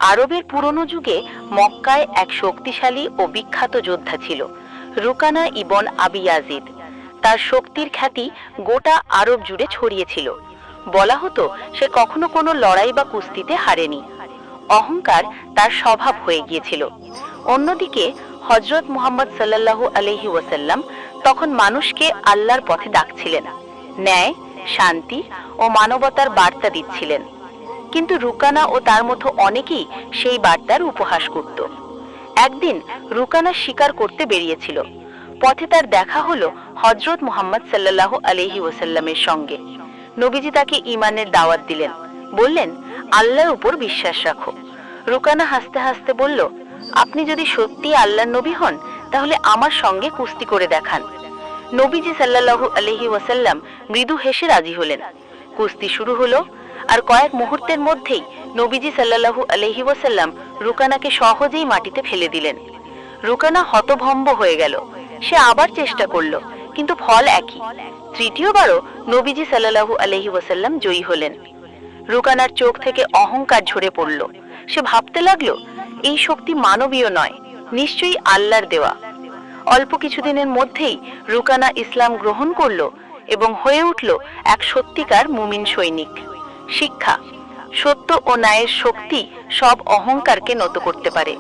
আরবের পুরনো যুগে মক্কায় এক শক্তিশালী ও বিখ্যাত যোদ্ধা ছিল, রুকানা ইবন আবি ইয়াজিদ। তার শক্তির খ্যাতি গোটা আরব জুড়ে ছড়িয়েছিল। বলা হতো সে কখনো কোনো লড়াই বা কুস্তিতে হারেনি। অহংকার তার স্বভাব হয়ে গিয়েছিল। অন্যদিকে হযরত মুহাম্মদ সাল্লাল্লাহু আলাইহি ওয়াসাল্লাম তখন মানুষকে আল্লাহর পথে ডাকছিলেন, ন্যায়, শান্তি ও মানবতার বার্তা দিচ্ছিলেন। কিন্তু রুকানা ও তার মতো অনেকেই সেই বার্তার উপহাস করত। একদিন রুকানা শিকার করতে বেরিয়েছিল। পথে তার দেখা হলো হযরত মুহাম্মদ সাল্লাল্লাহু আলাইহি ওয়াসাল্লামের সঙ্গে। নবীজি তাকে ঈমানের দাওয়াত দিলেন, বললেন, আল্লাহর উপর বিশ্বাস রাখো। রুকানা হাসতে হাসতে বলল, আপনি যদি সত্যি আল্লাহর নবী হন তাহলে আমার সঙ্গে কুস্তি করে দেখান। নবীজি সাল্লাল্লাহু আলাইহি ওয়াসাল্লাম মৃদু হেসে রাজি হলেন। কুস্তি শুরু হলো, আর কয়েক মুহূর্তের মধ্যেই নবীজি সাল্লাল্লাহু আলাইহি ওয়াসাল্লাম রুকানাকে সহজেই মাটিতে ফেলে দিলেন। রুকানা হতভম্ব হয়ে গেল। সে আবার চেষ্টা করলো, কিন্তু ফল একই। তৃতীয়বারও নবীজি সাল্লাল্লাহু আলাইহি ওয়াসাল্লাম জয়ী হলেন। রুকানার চোখ থেকে অহংকার ঝরে পড়ল। সে ভাবতে লাগলো, এই শক্তি মানবীয় নয়, নিশ্চয়ই আল্লাহর দেওয়া। অল্প কিছুদিনের মধ্যেই রুকানা ইসলাম গ্রহণ করল এবং হয়ে উঠল এক সত্যিকার মুমিন সৈনিক। শিক্ষা: সত্য ও ন্যায়ের শক্তি সব অহংকারকে নত করতে পারে।